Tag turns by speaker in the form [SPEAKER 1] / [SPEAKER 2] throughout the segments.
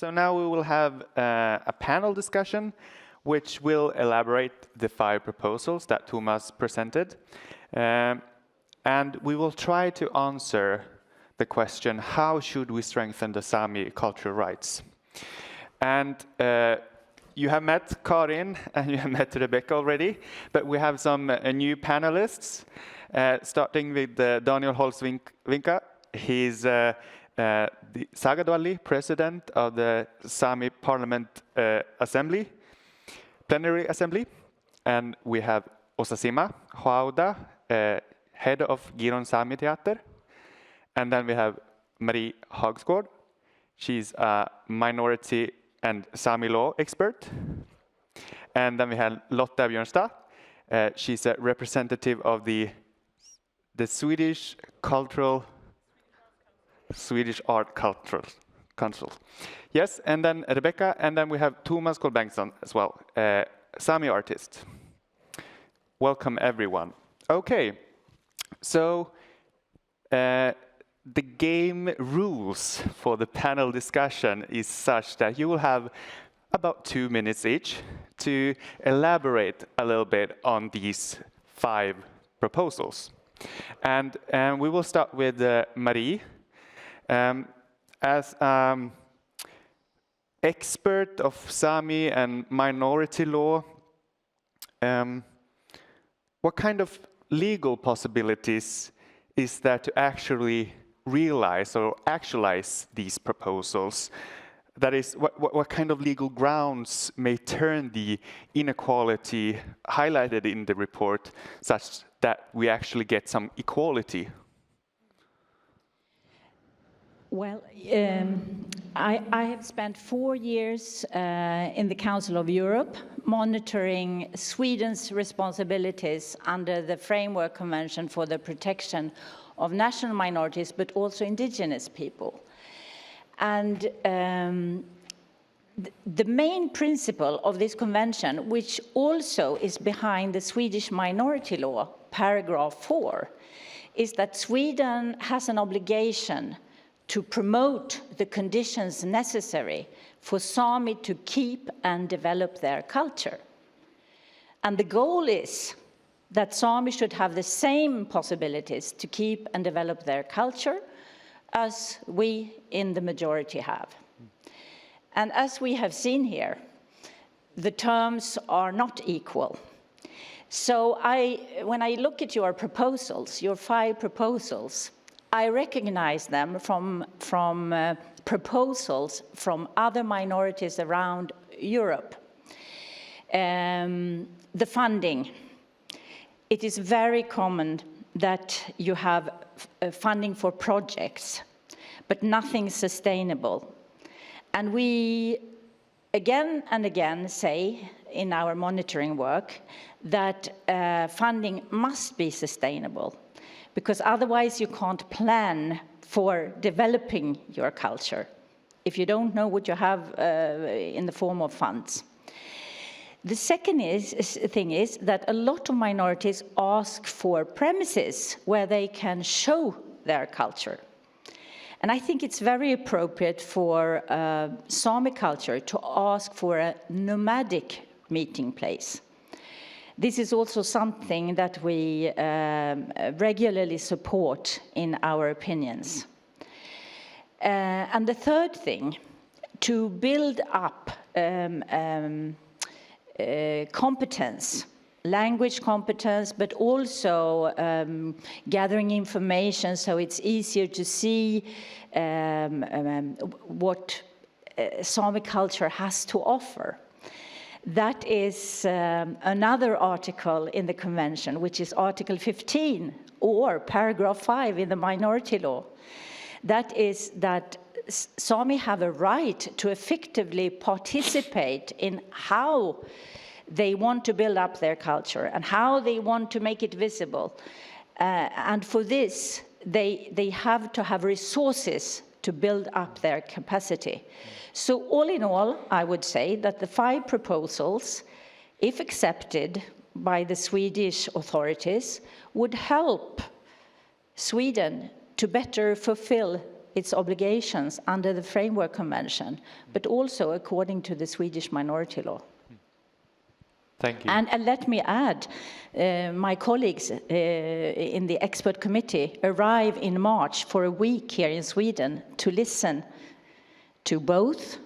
[SPEAKER 1] So now we will have a panel discussion which will elaborate the 5 proposals that Thomas presented. And we will try to answer the question, how should we strengthen the Sami cultural rights? And you have met Karin and you have met Rebecca already, but we have some new panelists, starting with Daniel Holsvinka. He's the Sagadwali president of the Sami Parliament Plenary Assembly. And we have Osasima Huauda, head of Giron Sami Theater. And then we have Marie HAGSGÅRD. She's a minority and Sami law expert. And then we have Lotta Björnstad. She's a representative of the Swedish Arts Council. Yes, and then Rebecca, and then we have TOMAS COLBENGTSON as well, Sami artist. Welcome everyone. Okay, so the game rules for the panel discussion is such that you will have about 2 minutes each to elaborate a little bit on these 5 proposals. And we will start with Marie. As expert of Sami and minority law, what kind of legal possibilities is there to actually realize or actualize these proposals? That is, what kind of legal grounds may turn the inequality highlighted in the report such that we actually get some equality?
[SPEAKER 2] Well, I have spent 4 years in the Council of Europe monitoring Sweden's responsibilities under the Framework Convention for the Protection of National Minorities, but also indigenous people. And the main principle of this convention, which also is behind the Swedish minority law, paragraph 4, is that Sweden has an obligation to promote the conditions necessary for Sami to keep and develop their culture. And the goal is that Sami should have the same possibilities to keep and develop their culture as we in the majority have. And as we have seen here, the terms are not equal. So when I look at your proposals, your 5 proposals, I recognize them from proposals from other minorities around Europe. The funding. It is very common that you have funding for projects, but nothing sustainable. And we again and again say in our monitoring work that funding must be sustainable, because otherwise you can't plan for developing your culture if you don't know what you have in the form of funds. The second thing is that a lot of minorities ask for premises where they can show their culture. And I think it's very appropriate for Sami culture to ask for a nomadic meeting place. This is also something that we regularly support in our opinions. And the third thing, to build up competence, language competence, but also gathering information so it's easier to see what Sami culture has to offer. That is another article in the convention, which is Article 15 or paragraph 5 in the minority law. That is that Sami have a right to effectively participate in how they want to build up their culture and how they want to make it visible. And for this, they have to have resources to build up their capacity. So all in all, I would say that the 5 proposals, if accepted by the Swedish authorities, would help Sweden to better fulfill its obligations under the Framework Convention, but also according to the Swedish minority law.
[SPEAKER 1] Thank you.
[SPEAKER 2] And let me add, my colleagues in the expert committee arrive in March for a week here in Sweden to listen to both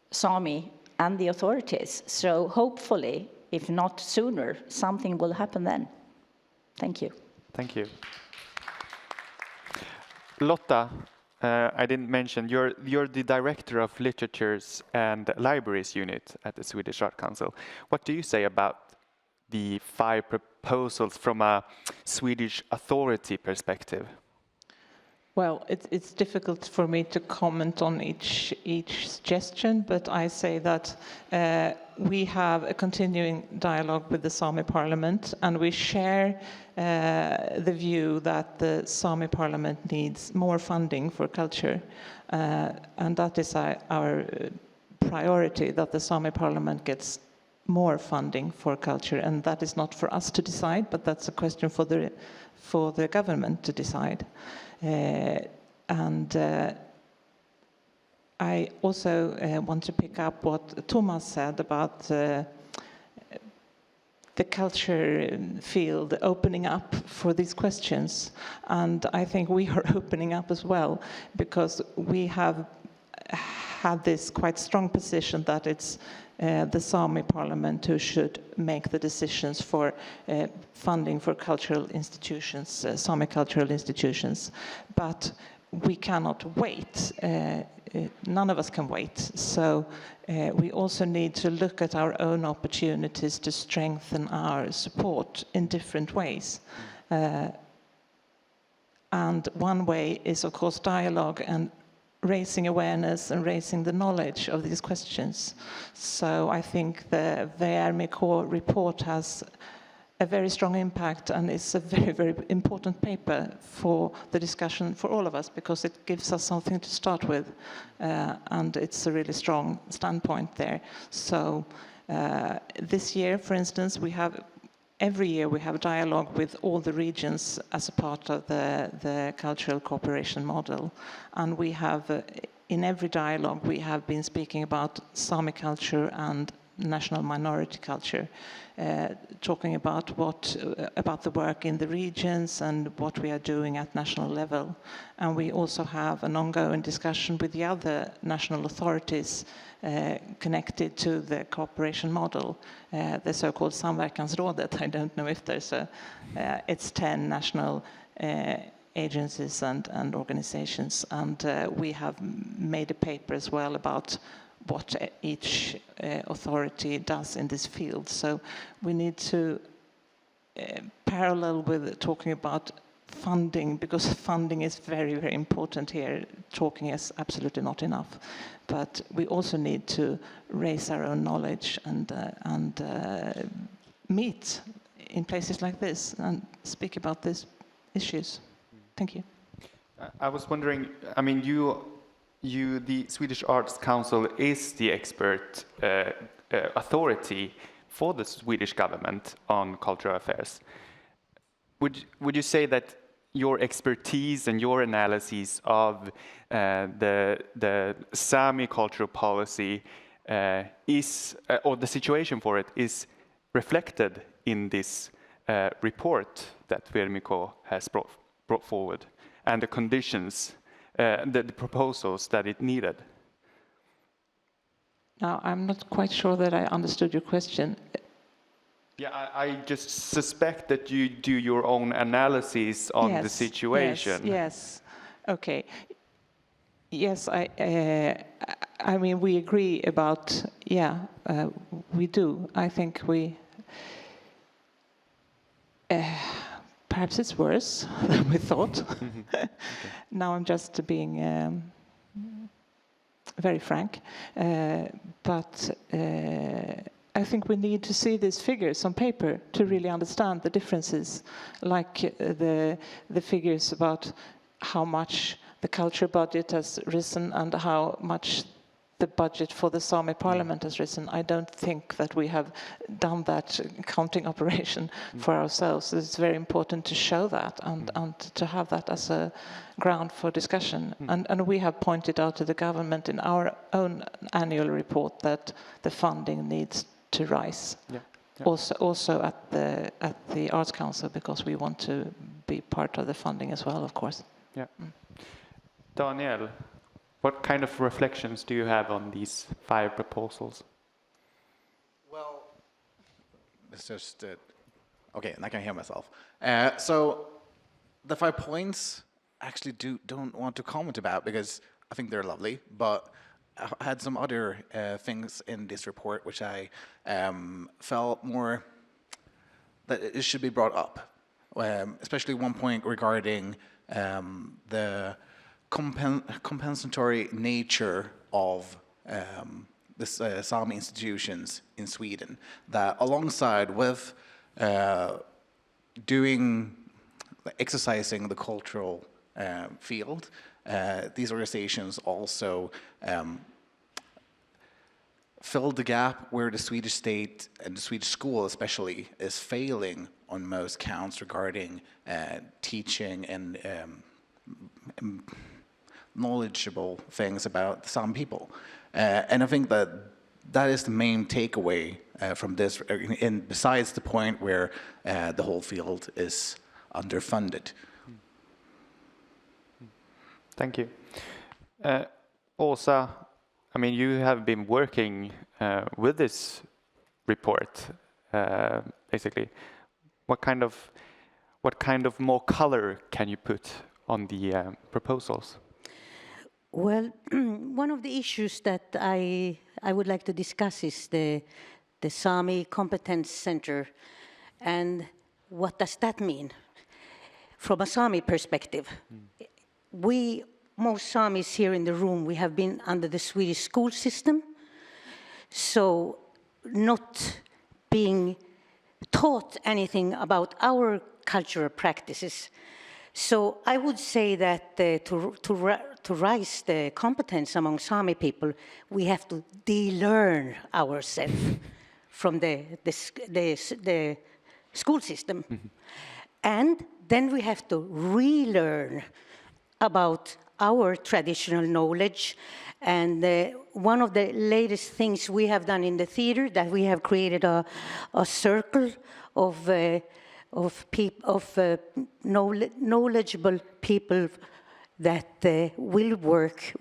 [SPEAKER 2] Sami and the authorities. So hopefully, if not sooner, something will happen then. Thank you.
[SPEAKER 1] Thank you. Lotta, I didn't mention, you're the Director of Literatures and Libraries Unit at the Swedish Arts Council. What do you say about the 5 proposals from a Swedish authority perspective?
[SPEAKER 3] Well, it's difficult for me to comment on each suggestion, but I say that we have a continuing dialogue with the Sami Parliament, and we share the view that the Sami Parliament needs more funding for culture, and that is our priority, that the Sami Parliament gets more funding for culture, and that is not for us to decide, but that's a question for the government to decide. I also want to pick up what Thomas said about the culture field opening up for these questions. And I think we are opening up as well, because we have had this quite strong position that it's the Sami Parliament who should make the decisions for funding for cultural institutions, Sami cultural institutions. But we cannot wait. None of us can wait. So we also need to look at our own opportunities to strengthen our support in different ways. And one way is, of course, dialogue and raising awareness and raising the knowledge of these questions. So I think the VRMK report has a very strong impact, and it's a very, very important paper for the discussion for all of us, because it gives us something to start with, and it's a really strong standpoint there. So this year, for instance, every year we have dialogue with all the regions as a part of the cultural cooperation model. And we have, in every dialogue, we have been speaking about Sami culture and national minority culture, talking about the work in the regions and what we are doing at national level. And we also have an ongoing discussion with the other national authorities connected to the cooperation model, the so-called Samverkansrådet. I don't know if there's it's 10 national agencies and organizations, and we have made a paper as well about what each authority does in this field. So we need to parallel with talking about funding, because funding is very, very important here. Talking is absolutely not enough. But we also need to raise our own knowledge and meet in places like this and speak about these issues. Thank you.
[SPEAKER 1] I was wondering, I mean, the Swedish Arts Council is the expert authority for the Swedish government on cultural affairs. Would you say that your expertise and your analysis of the Sami cultural policy is, or the situation for it, is reflected in this report that VRMK has brought forward, and the conditions, the proposals that it needed?
[SPEAKER 3] Now, I'm not quite sure that I understood your question.
[SPEAKER 1] Yeah, I just suspect that you do your own analysis on the situation.
[SPEAKER 3] Yes. Okay. Yes, I mean, we agree about, we do. I think perhaps it's worse than we thought. Okay. Now I'm just being very frank. But I think we need to see these figures on paper to really understand the differences, like the figures about how much the culture budget has risen and how much the budget for the Sami Parliament has risen, I don't think that we have done that counting operation for ourselves. It's very important to show that and to have that as a ground for discussion. And we have pointed out to the government in our own annual report that the funding needs to rise.
[SPEAKER 1] Yeah.
[SPEAKER 3] Also at the Arts Council, because we want to be part of the funding as well, of course.
[SPEAKER 1] Yeah. Daniel, what kind of reflections do you have on these 5 proposals?
[SPEAKER 4] Well, it's just okay, and I can hear myself. So the 5 points I actually don't want to comment about because I think they're lovely, but I had some other things in this report which I felt more that it should be brought up, especially one point regarding the compensatory nature of the Sami institutions in Sweden, that alongside with exercising the cultural field, these organizations also fill the gap where the Swedish state and the Swedish school especially is failing on most counts regarding teaching and knowledgeable things about some people. And I think that is the main takeaway from this, and besides the point where the whole field is underfunded.
[SPEAKER 1] Thank you. Åsa, I mean, you have been working with this report, basically. What kind of more color can you put on the proposals?
[SPEAKER 5] Well, one of the issues that I would like to discuss is the Sami Competence Center, and what does that mean from a Sami perspective? Most Samis here in the room, we have been under the Swedish school system, so not being taught anything about our cultural practices. So I would say that to rise the competence among Sami people, we have to de-learn ourselves from the school system. And then we have to relearn about our traditional knowledge. And one of the latest things we have done in the theater, that we have created a circle of knowledgeable people that will work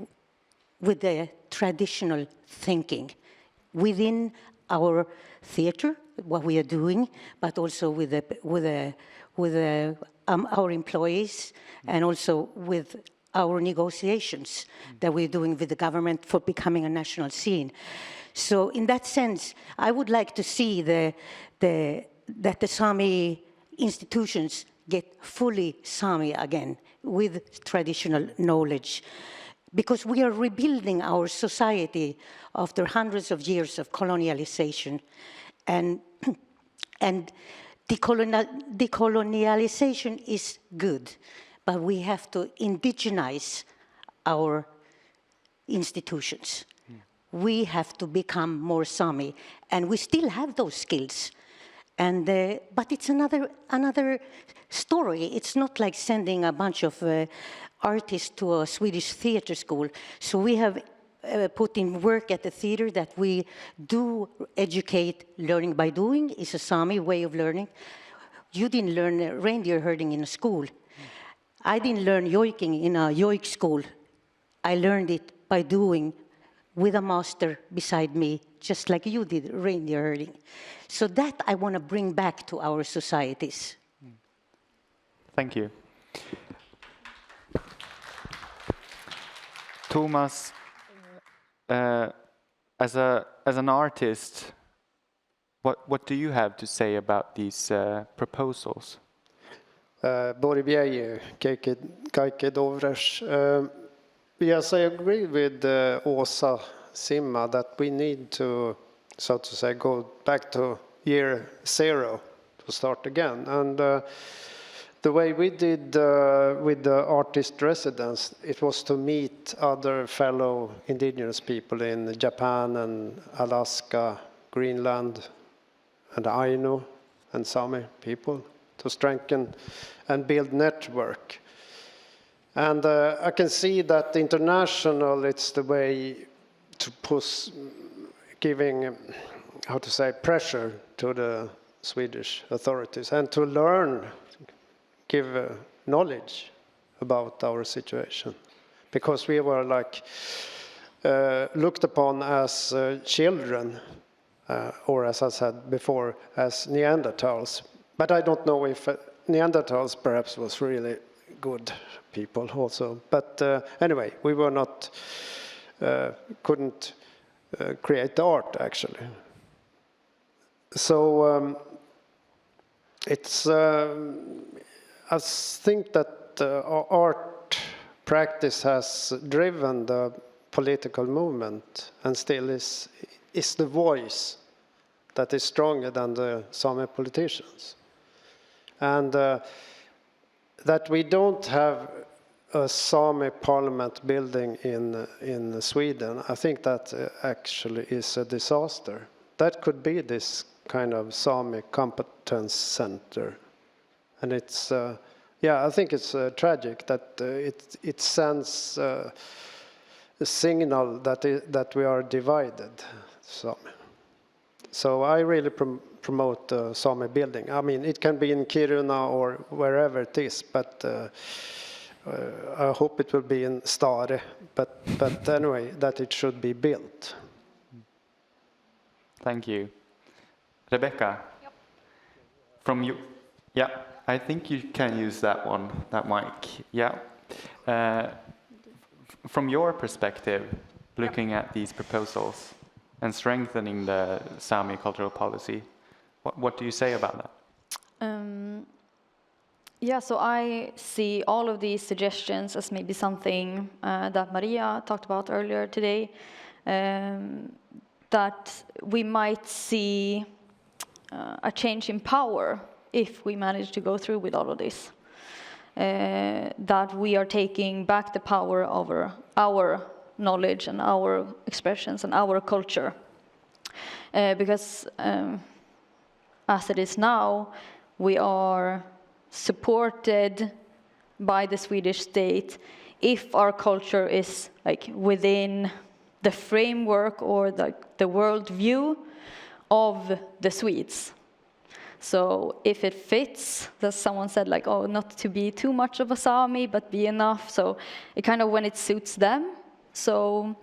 [SPEAKER 5] with the traditional thinking within our theater, what we are doing, but also with our employees, and also with our negotiations that we're doing with the government for becoming a national scene. So in that sense, I would like to see that the Sami institutions get fully Sami again with traditional knowledge, because we are rebuilding our society after hundreds of years of colonialization, and decolonialization is good, but we have to indigenize our institutions. We have to become more Sami, and we still have those skills. And but it's another story. It's not like sending a bunch of artists to a Swedish theater school. So we have put in work at the theater that we do educate learning by doing. It's a Sami way of learning. You didn't learn reindeer herding in a school. I didn't learn yoiking in a yoik school. I learned it by doing with a master beside me, just like you did reindeer herding. So that I want to bring back to our societies.
[SPEAKER 1] Thank you. Thomas, as an artist, what do you have to say about these proposals?
[SPEAKER 6] Boribieje, Kaikke Dovres. Yes, I agree with Åsa Simma that we need to, so to say, go back to year 0 to start again. And the way we did with the artist residence, it was to meet other fellow indigenous people in Japan and Alaska, Greenland, and Ainu and Sami people to strengthen and build network. And I can see that international, it's the way to push, giving, how to say, pressure to the Swedish authorities and to learn, give knowledge about our situation. Because we were like looked upon as children, or as I said before, as Neanderthals. But I don't know if Neanderthals perhaps was really good people also. But anyway, we were not, couldn't create the art actually. So it's, I think that art practice has driven the political movement and still is the voice that is stronger than the Sami politicians. And that we don't have a Sami parliament building in Sweden, I think that actually is a disaster. That could be this kind of Sami competence center. And it's, yeah, I think it's tragic that it sends a signal that we are divided, Sami. So I really promote Sami building. I mean, it can be in Kiruna or wherever it is, but I hope it will be in Stare. But anyway, that it should be built.
[SPEAKER 1] Thank you. Rebecca,
[SPEAKER 7] yep.
[SPEAKER 1] From you, yeah, I think you can use that one, that mic, yeah. From your perspective, looking at these proposals and strengthening the Sami cultural policy, what do you say about that?
[SPEAKER 7] Yeah, so I see all of these suggestions as maybe something that Maria talked about earlier today, that we might see a change in power if we manage to go through with all of this. That we are taking back the power over our knowledge and our expressions and our culture. Because as it is now, we are supported by the Swedish state if our culture is like within the framework or the world view of the Swedes. So if it fits, that someone said like, oh, not to be too much of a Sami, but be enough. So it kind of when it suits them. So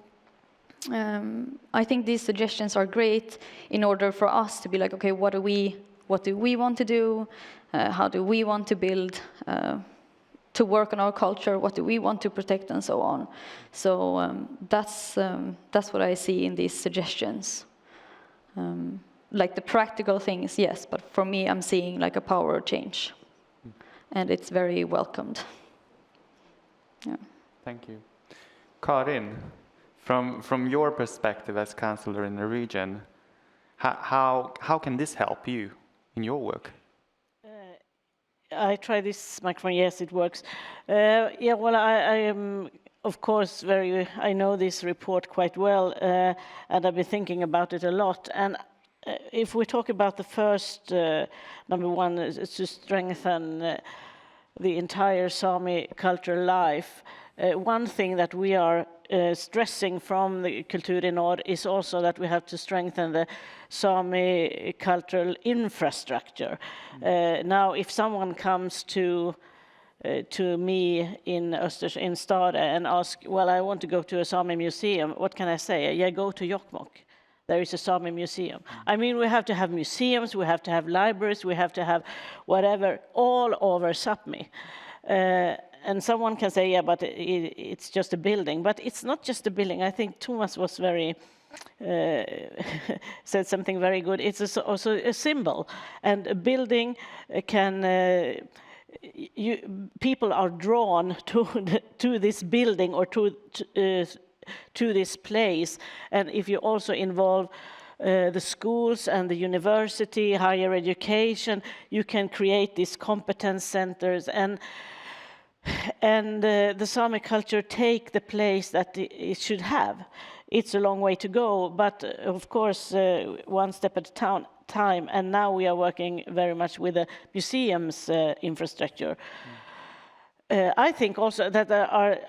[SPEAKER 7] I think these suggestions are great in order for us to be like, okay, what do we want to do? How do we want to build, to work on our culture? What do we want to protect and so on? So that's what I see in these suggestions. Like the practical things, yes, but for me, I'm seeing like a power change, and it's very welcomed. Yeah.
[SPEAKER 1] Thank you. Karin, from your perspective as councillor in the region, how can this help you in your work?
[SPEAKER 8] I try this microphone. Yes, it works. Yeah, well, I am, of course, I know this report quite well, and I've been thinking about it a lot. And if we talk about the first, number one, is to strengthen the entire Sami cultural life. One thing that we are stressing from the Kultur i Norr is also that we have to strengthen the Sami cultural infrastructure. Now, if someone comes to me in Stad and ask, well, I want to go to a Sami museum, what can I say? Yeah, go to Jokkmokk. There is a Sami museum. I mean, we have to have museums, we have to have libraries, we have to have whatever, all over Sápmi. And someone can say, yeah, but it's just a building. But it's not just a building. I think Thomas was said something very good. It's also a symbol. And a building can, people are drawn to this building or to this place. And if you also involve the schools and the university, higher education. You can create these competence centers, and the Sami culture take the place that it should have. It's a long way to go, but of course, one step at a time. And now we are working very much with the museums infrastructure. I think also that there are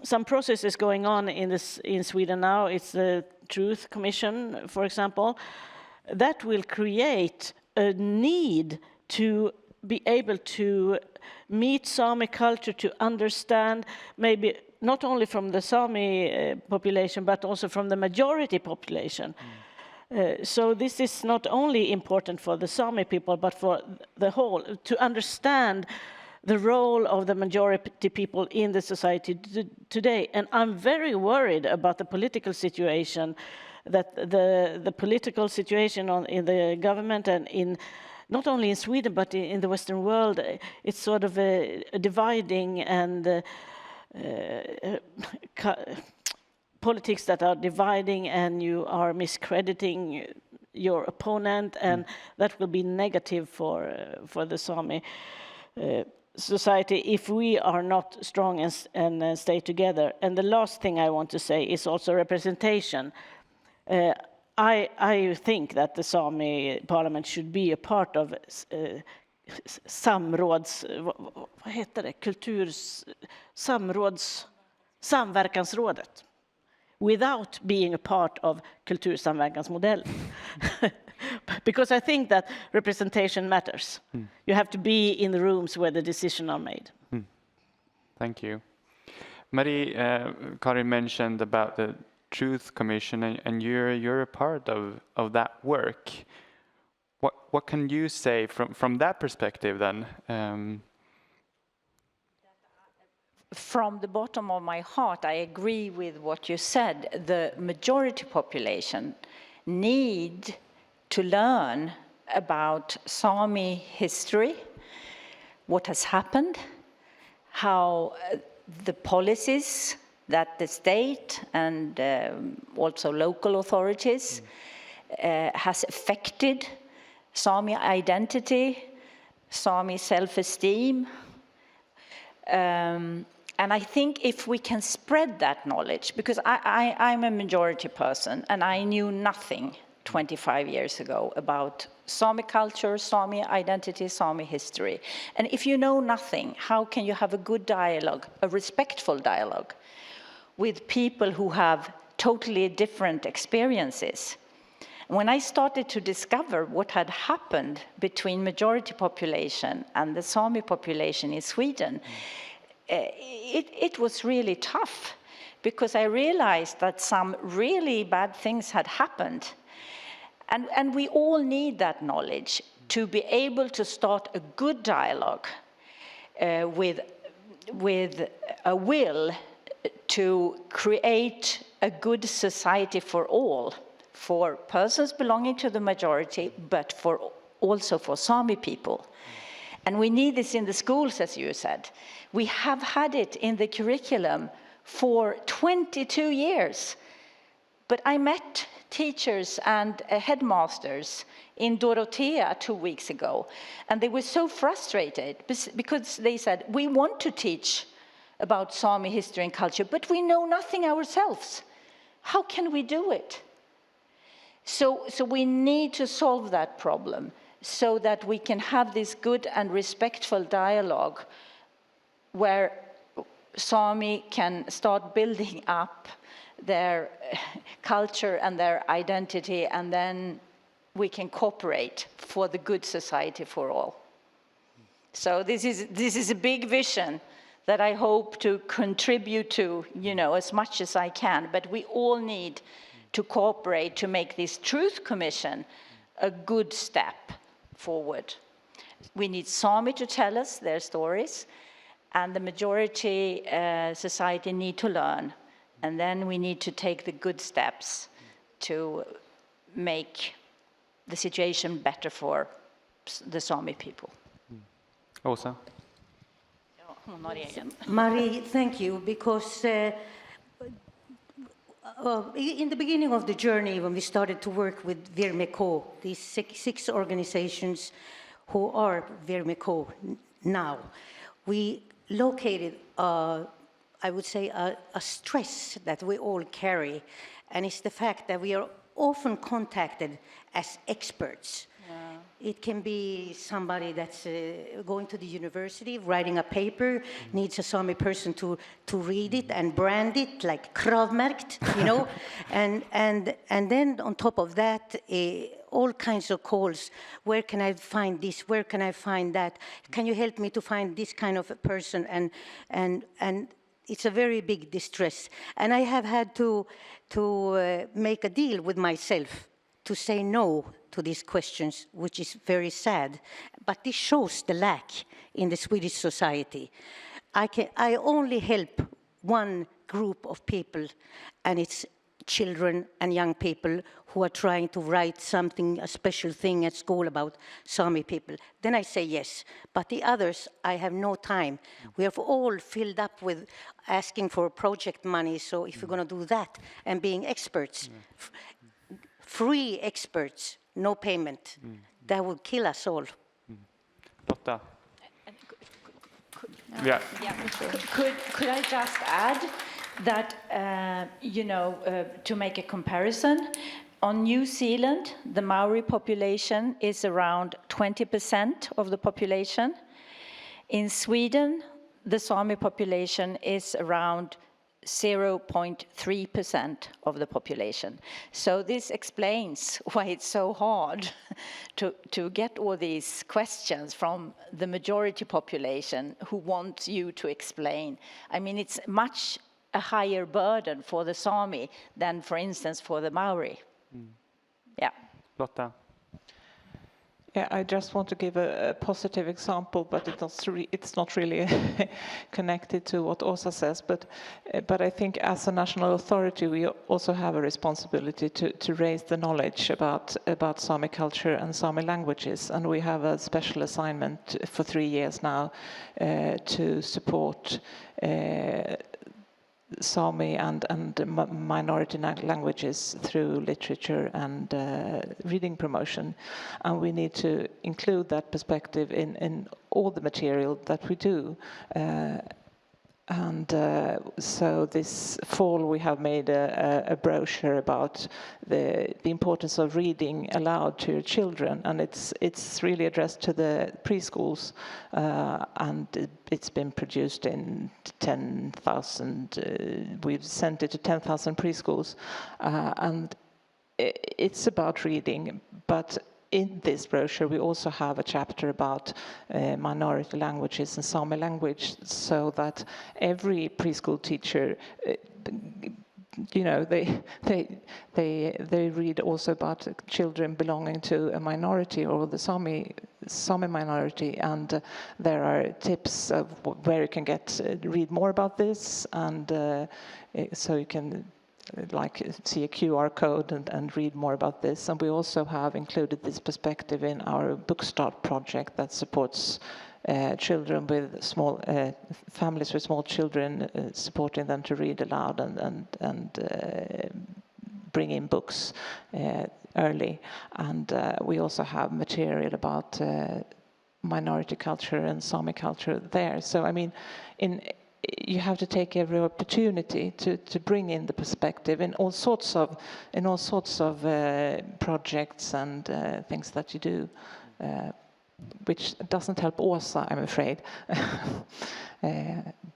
[SPEAKER 8] some processes going on in Sweden now. It's the Truth Commission, for example, that will create a need to be able to meet Sami culture, to understand, maybe not only from the Sami population, but also from the majority population. So this is not only important for the Sami people, but for the whole, to understand the role of the majority people in the society today. And I'm very worried about the political situation, that the political situation in the government and in not only in Sweden, but in the Western world, it's sort of a dividing and politics that are dividing, and you are miscrediting your opponent, and that will be negative for the Sami society if we are not strong and stay together. And the last thing I want to say is also representation. I think that the Sami parliament should be a part of samverkansrådet without being a part of kultursamverkansmodellen. Because I think that representation matters. You have to be in the rooms where the decisions are made.
[SPEAKER 1] Thank you. Marie, Karin mentioned about the Truth Commission, and you're a part of that work. What can you say from that perspective then?
[SPEAKER 2] From the bottom of my heart, I agree with what you said. The majority population need to learn about Sami history, what has happened, how the policies that the state and also local authorities has affected Sami identity, Sami self-esteem. And I think if we can spread that knowledge, because I'm a majority person and I knew nothing 25 years ago about Sami culture, Sami identity, Sami history. And if you know nothing, how can you have a good dialogue, a respectful dialogue with people who have totally different experiences? When I started to discover what had happened between majority population and the Sami population in Sweden, it was really tough, because I realized that some really bad things had happened. And we all need that knowledge to be able to start a good dialogue with a will to create a good society for all, for persons belonging to the majority, but also for Sami people. And we need this in the schools, as you said. We have had it in the curriculum for 22 years. But I met teachers and headmasters in Dorotea 2 weeks ago, and they were so frustrated because they said, we want to teach about Sami history and culture, but we know nothing ourselves. How can we do it? So we need to solve that problem so that we can have this good and respectful dialogue where Sami can start building up their culture and their identity, and then we can cooperate for the good society for all. So this is a big vision that I hope to contribute to, as much as I can, but we all need to cooperate to make this Truth Commission a good step forward. We need Sami to tell us their stories, and the majority society need to learn. And then we need to take the good steps to make the situation better for the Sami people.
[SPEAKER 1] Åsa?
[SPEAKER 5] Marie, thank you, because In the beginning of the journey, when we started to work with VIRMEKO, these six organizations who are VIRMEKO now, we located, I would say, a stress that we all carry, and it's the fact that we are often contacted as experts. It can be somebody that's going to the university, writing a paper, needs a Sami person to read it and brand it, like kravmärkt, you know? and then on top of that, all kinds of calls. Where can I find this? Where can I find that? Can you help me to find this kind of a person? And it's a very big distress. And I have had to make a deal with myself to say no to these questions, which is very sad. But this shows the lack in the Swedish society. I only help one group of people, and it's children and young people who are trying to write something, a special thing at school about Sami people. Then I say yes. But the others, I have no time. We have all filled up with asking for project money, so if we're going to do that and being experts, free experts, no payment, that would kill us all.
[SPEAKER 1] Lotta? Yeah.
[SPEAKER 2] Could I just add that, you know, to make a comparison, on New Zealand, the Maori population is around 20% of the population. In Sweden, the Sami population is around 0.3% of the population. So this explains why it's so hard to get all these questions from the majority population who want you to explain. I mean, it's much a higher burden for the Sami than, for instance, for the Maori. Yeah.
[SPEAKER 1] Lotta?
[SPEAKER 3] Yeah, I just want to give a positive example, but it's not really connected to what Åsa says. But I think as a national authority, we also have a responsibility to raise the knowledge about Sami culture and Sami languages. And we have a special assignment for 3 years now to support Sami and minority languages through literature and reading promotion. And we need to include that perspective in all the material that we do. So this fall we have made a brochure about the importance of reading aloud to your children, and it's really addressed to the preschools, and it's been produced in 10,000. We've sent it to 10,000 preschools, and it's about reading, but in this brochure, we also have a chapter about minority languages and Sami language, so that every preschool teacher, you know, they read also about children belonging to a minority or the Sami minority, and there are tips of where you can read more about this, and so you can see a QR code and read more about this. And we also have included this perspective in our Bookstart project that supports children with families with small children, supporting them to read aloud and bring in books early. And we also have material about minority culture and Sami culture there. So I mean, you have to take every opportunity to bring in the perspective in all sorts of projects and things that you do, which doesn't help Åsa, I'm afraid.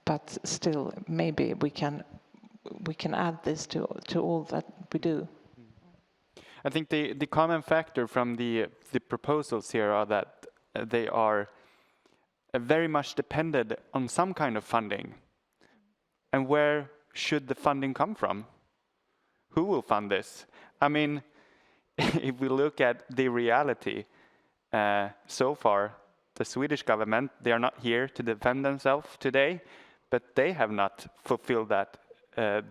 [SPEAKER 3] But still, maybe we can add this to all that we do.
[SPEAKER 1] I think the common factor from the proposals here are that they are very much dependent on some kind of funding. And where should the funding come from? Who will fund this? I mean, if we look at the reality, so far, the Swedish government, they are not here to defend themselves today, but they have not fulfilled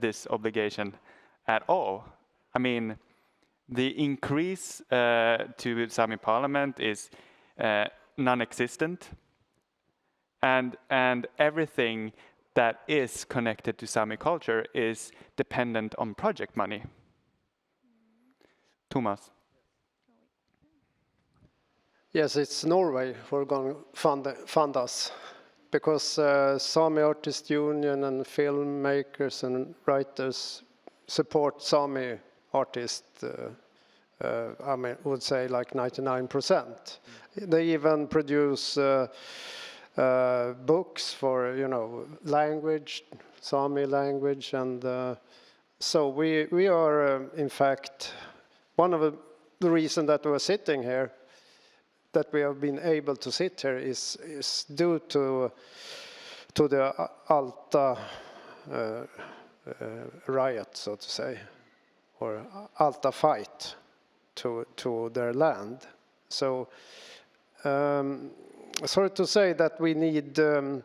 [SPEAKER 1] this obligation at all. I mean, the increase to Sami parliament is non-existent. And everything that is connected to Sami culture is dependent on project money. Thomas.
[SPEAKER 6] Yes, it's Norway who are going to fund us, because Sami Artist Union and filmmakers and writers support Sami artists. I would say like 99%. They even produce books for, language, Sami language, and so we are in fact one of the reasons that we're sitting here, that we have been able to sit here, is due to the Alta riot, so to say, or Alta fight to their land. So sorry to say that we need to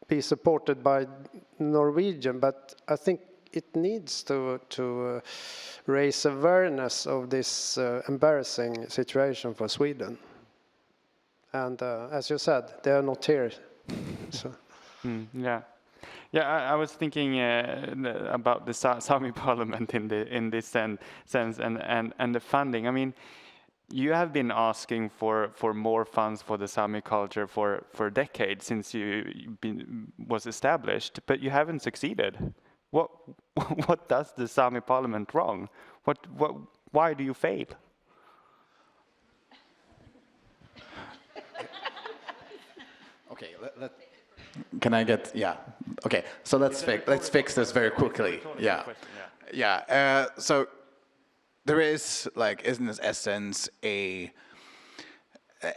[SPEAKER 6] be supported by Norwegian, but I think it needs to raise awareness of this embarrassing situation for Sweden. And as you said, they are not here. So.
[SPEAKER 1] Yeah. Yeah, I was thinking about the Sami parliament in this sense and the funding. I mean, you have been asking for more funds for the Sami culture for decades since was established, but you haven't succeeded. What does the Sami parliament wrong? Why do you fail?
[SPEAKER 4] Okay, can I get, yeah. Okay, so let's fix this very quickly. Yeah. So there is, like, in this essence,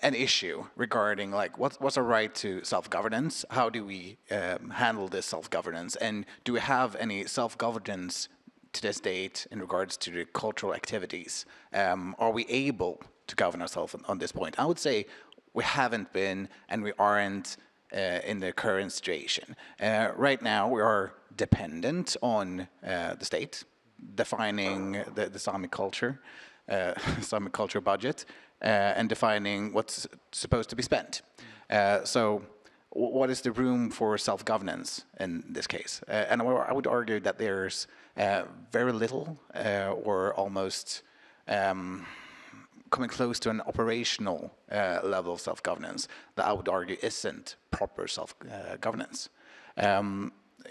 [SPEAKER 4] an issue regarding, like, what's a right to self-governance? How do we handle this self-governance? And do we have any self-governance to this date in regards to the cultural activities? Are we able to govern ourselves on this point? I would say we haven't been, and we aren't in the current situation. Right now, we are dependent on the state, defining the Sami culture budget, and defining what's supposed to be spent. So what is the room for self-governance in this case? And I would argue that there's very little or almost coming close to an operational level of self-governance that I would argue isn't proper self-governance.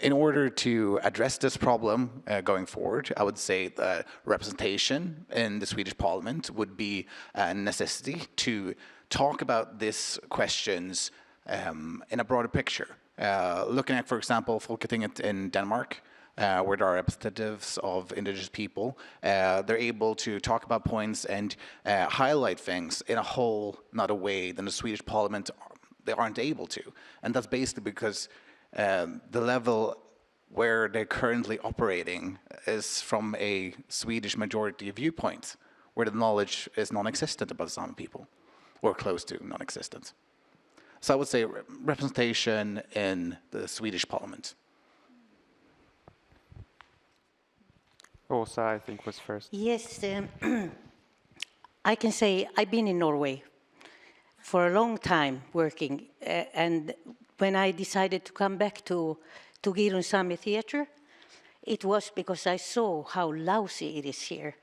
[SPEAKER 4] In order to address this problem going forward, I would say that representation in the Swedish Parliament would be a necessity to talk about these questions in a broader picture. Looking at, for example, Folketinget in Denmark, where there are representatives of indigenous people, they're able to talk about points and highlight things in a whole nother way than the Swedish Parliament, they aren't able to. And that's basically because the level where they're currently operating is from a Swedish majority viewpoint, where the knowledge is non-existent about Sami people, or close to non-existent. So I would say representation in the Swedish Parliament.
[SPEAKER 1] Åsa, I think, was first.
[SPEAKER 5] Yes, I can say I've been in Norway for a long time working, and when I decided to come back to Girun Sami Theatre, it was because I saw how lousy it is here.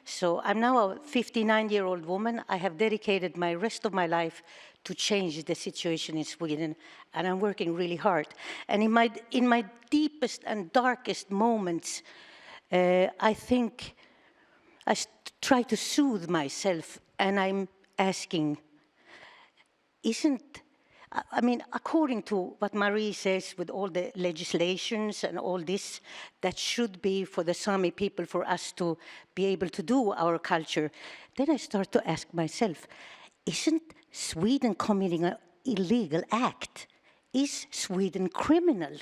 [SPEAKER 5] So I'm now a 59-year-old woman. I have dedicated my rest of my life to change the situation in Sweden, and I'm working really hard. And in my deepest and darkest moments, I think I try to soothe myself, and I'm asking, according to what Marie says, with all the legislations and all this, that should be for the Sami people, for us to be able to do our culture, then I start to ask myself, isn't Sweden committing an illegal act? Is Sweden criminal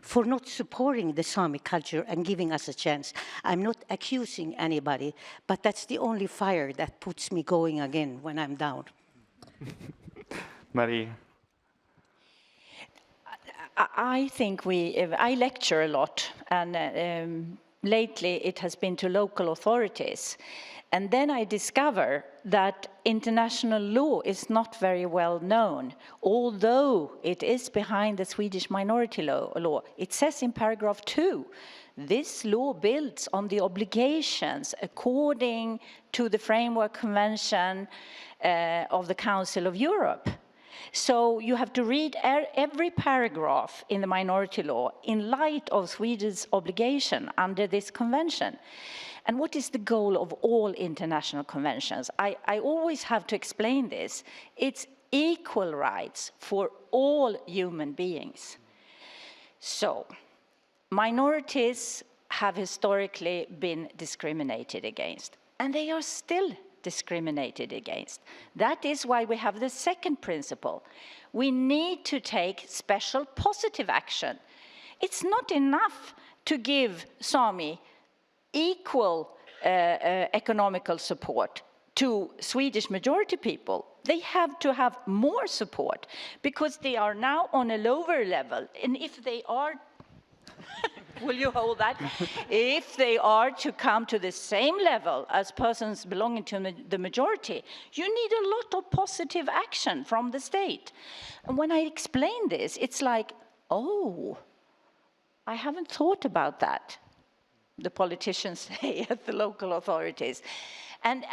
[SPEAKER 5] for not supporting the Sami culture and giving us a chance? I'm not accusing anybody, but that's the only fire that puts me going again when I'm down.
[SPEAKER 1] Marie.
[SPEAKER 2] I think I lecture a lot, and lately it has been to local authorities. And then I discover that international law is not very well known, although it is behind the Swedish minority law. It says in paragraph 2, this law builds on the obligations according to the Framework Convention of the Council of Europe. So you have to read every paragraph in the minority law in light of Sweden's obligation under this convention. And what is the goal of all international conventions? I always have to explain this. It's equal rights for all human beings. So, minorities have historically been discriminated against, and they are still discriminated against. That is why we have the second principle. We need to take special positive action. It's not enough to give Sami equal economical support to Swedish majority people. They have to have more support because they are now on a lower level. And if they are, will you hold that? If they are to come to the same level as persons belonging to the majority, you need a lot of positive action from the state. And when I explain this, it's like, oh, I haven't thought about that, the politicians say at the local authorities. And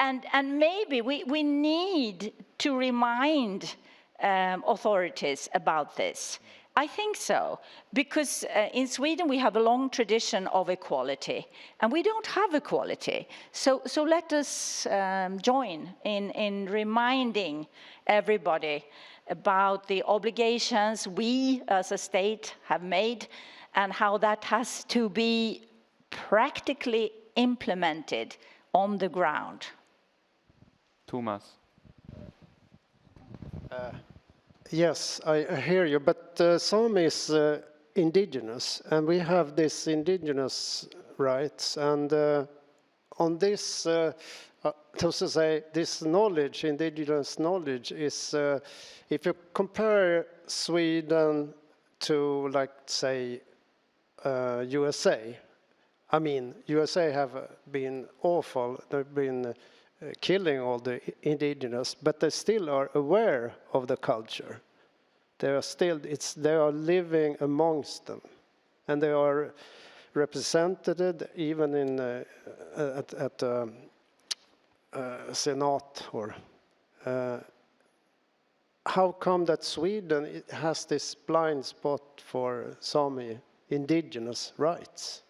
[SPEAKER 2] maybe we need to remind authorities about this. I think so, because in Sweden we have a long tradition of equality, and we don't have equality. So let us join in reminding everybody about the obligations we as a state have made and how that has to be practically implemented on the ground.
[SPEAKER 1] Tomas.
[SPEAKER 6] Yes, I hear you, but Sami is indigenous, and we have this indigenous rights, and on this, so to say, this knowledge, indigenous knowledge, is, if you compare Sweden to, like, say, USA, I mean, USA have been awful, they've been killing all the indigenous, but they still are aware of the culture. They are still, they are living amongst them, and they are represented even in at Senate. Or how come that Sweden has this blind spot for Sami indigenous rights?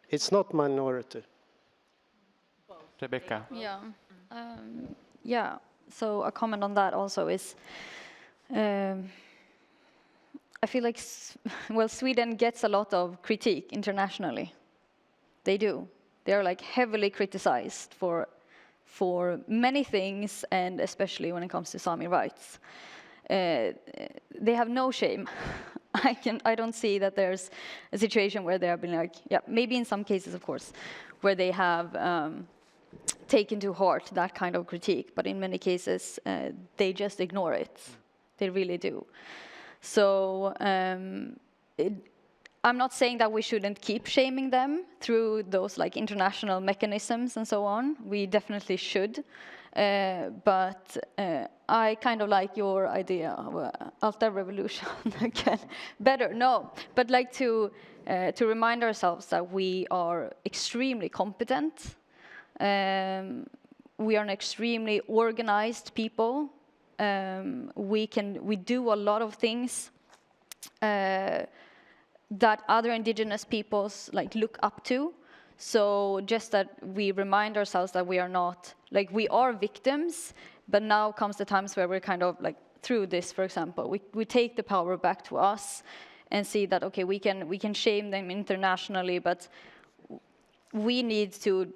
[SPEAKER 6] It's not minority.
[SPEAKER 1] Rebecca.
[SPEAKER 7] Yeah. Yeah. So a comment on that also is, I feel like, well, Sweden gets a lot of critique internationally. They do. They are like heavily criticized for many things, and especially when it comes to Sami rights. They have no shame. I don't see that there's a situation where they have been like, yeah, maybe in some cases, of course, where they have taken to heart that kind of critique, but in many cases, they just ignore it. They really do. So I'm not saying that we shouldn't keep shaming them through those like international mechanisms and so on. We definitely should. But I kind of like your idea of Alta Revolution again. Better, no. But like to remind ourselves that we are extremely competent. We are an extremely organized people. We do a lot of things that other indigenous peoples like look up to. So just that we remind ourselves that we are not, like, we are victims, but now comes the times where we're kind of like, through this, for example, we take the power back to us and see that, okay, we can shame them internationally, but we need to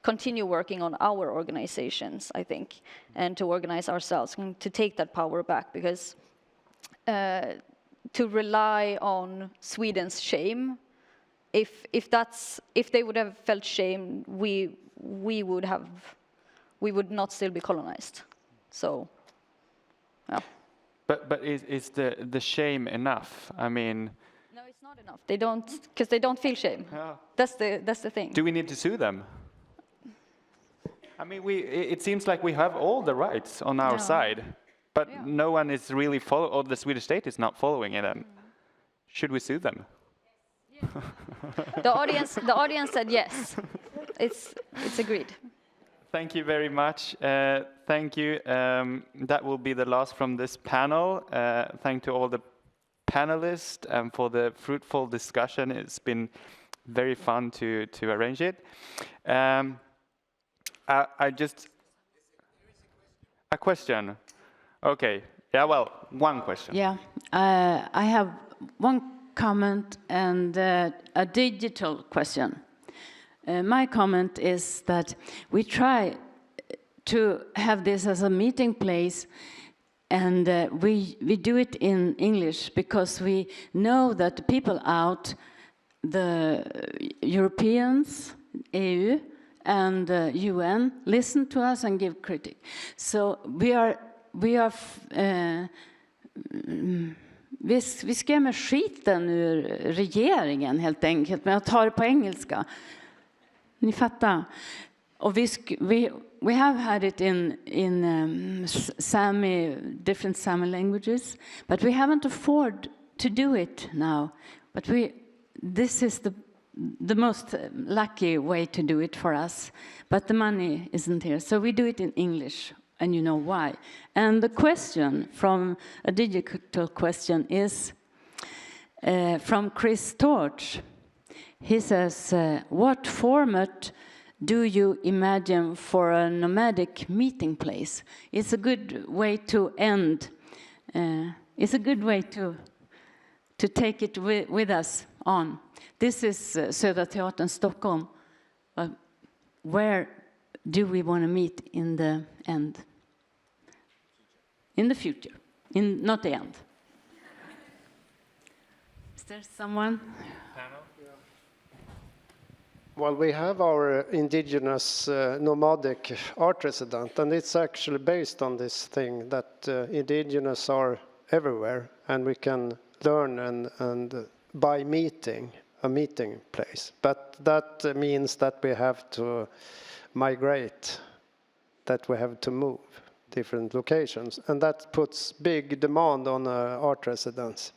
[SPEAKER 7] continue working on our organizations, I think, and to organize ourselves and to take that power back, because to rely on Sweden's shame, if they would have felt shame, we would not still be colonized. So, yeah.
[SPEAKER 1] But is the shame enough? I mean,
[SPEAKER 7] no, it's not not enough. They don't, because they don't feel shame.
[SPEAKER 1] Yeah.
[SPEAKER 7] That's the thing.
[SPEAKER 1] Do we need to sue them? I mean, it seems like we have all the rights on our side, but no one is really or the Swedish state is not following it. And should we sue them?
[SPEAKER 7] The audience said yes. It's agreed.
[SPEAKER 1] Thank you very much. Thank you. That will be the last from this panel. Thank to all the panelists for the fruitful discussion. It's been very fun to arrange it. I just a question. Okay. Yeah. Well, one question.
[SPEAKER 9] Yeah. I have one comment and a digital question. My comment is that we try to have this as a meeting place, and we do it in English because we know that the people out, the Europeans, EU, and UN listen to us and give critic. So vi skrämmer skiten ur regeringen helt enkelt, men jag tar det på engelska. Ni fattar. Och we have had it in Sami, different Sami languages, but we haven't afforded to do it now. But this is the most lucky way to do it for us. But the money isn't here, so we do it in English, and you know why. And the question from a digital question is from Chris Torch. He says, what format do you imagine for a nomadic meeting place? It's a good way to end. It's a good way to take it with us on. This is Södra Teatern, Stockholm. Where do we want to meet in the end? In the future, not the end. Is there someone?
[SPEAKER 6] Well, we have our indigenous nomadic art resident, and it's actually based on this thing that indigenous are everywhere, and we can learn and by meeting, a meeting place. But that means that we have to migrate, that we have to move different locations, and that puts big demand on art residents.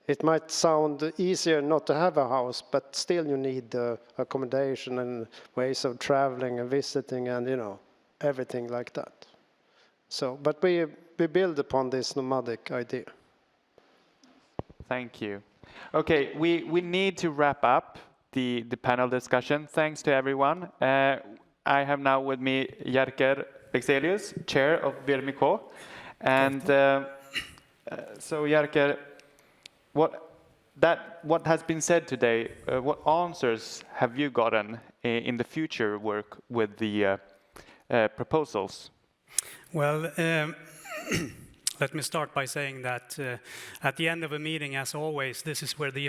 [SPEAKER 6] It might sound easier not to have a house, but still you need accommodation and ways of traveling and visiting and, you know, everything like that. So, but we build upon this nomadic idea.
[SPEAKER 1] Thank you. Okay, we need to wrap up the panel discussion. Thanks to everyone. I have now with me Jerker Bexelius, chair of VRMK. And so Jerker, what has been said today, what answers have you gotten in the future work with the proposals?
[SPEAKER 10] Well, let me start by saying that at the end of a meeting, as always, this is where the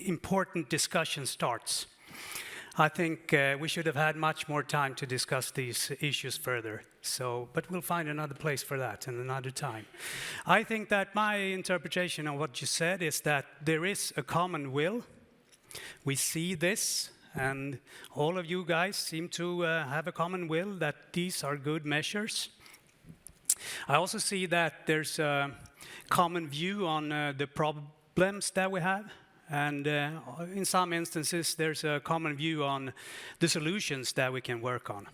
[SPEAKER 10] important discussion starts. I think we should have had much more time to discuss these issues further. But we'll find another place for that and another time. I think that my interpretation of what you said is that there is a common will. We see this, and all of you guys seem to have a common will that these are good measures. I also see that there's a common view on the problems that we have. And in some instances, there's a common view on the solutions that we can work on.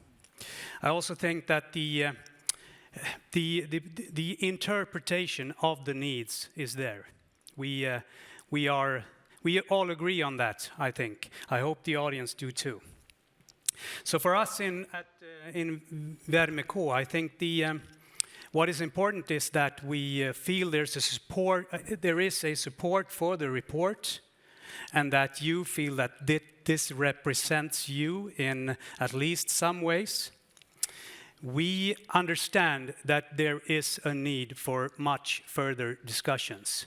[SPEAKER 10] I also think that the interpretation of the needs is there. We all agree on that, I think. I hope the audience do too. So for us in VRMK, I think what is important is that we feel there is a support for the report, and that you feel that this represents you in at least some ways. We understand that there is a need for much further discussions.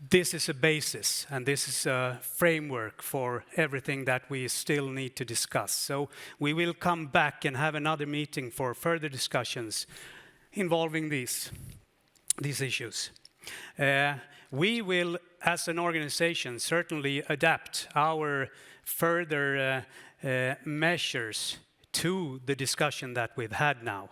[SPEAKER 10] This is a basis, and this is a framework for everything that we still need to discuss. So we will come back and have another meeting for further discussions involving these issues. We will, as an organization, certainly adapt our further measures to the discussion that we've had now.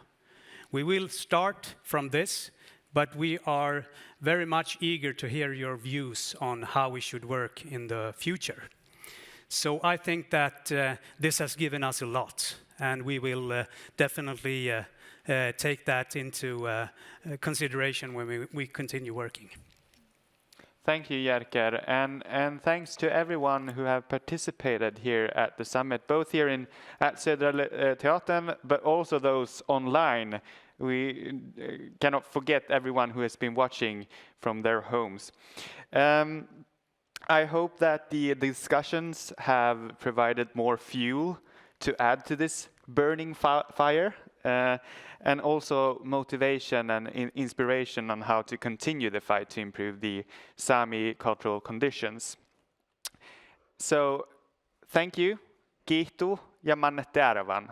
[SPEAKER 10] We will start from this, but we are very much eager to hear your views on how we should work in the future. So I think that this has given us a lot, and we will definitely take that into consideration when we continue working.
[SPEAKER 1] Thank you, Jerker, and thanks to everyone who have participated here at the summit, both here at Södra Teatern, but also those online. We cannot forget everyone who has been watching from their homes. I hope that the discussions have provided more fuel to add to this burning fire, and also motivation and inspiration on how to continue the fight to improve the Sami cultural conditions. So, thank you, kiitos ja mannette arvan.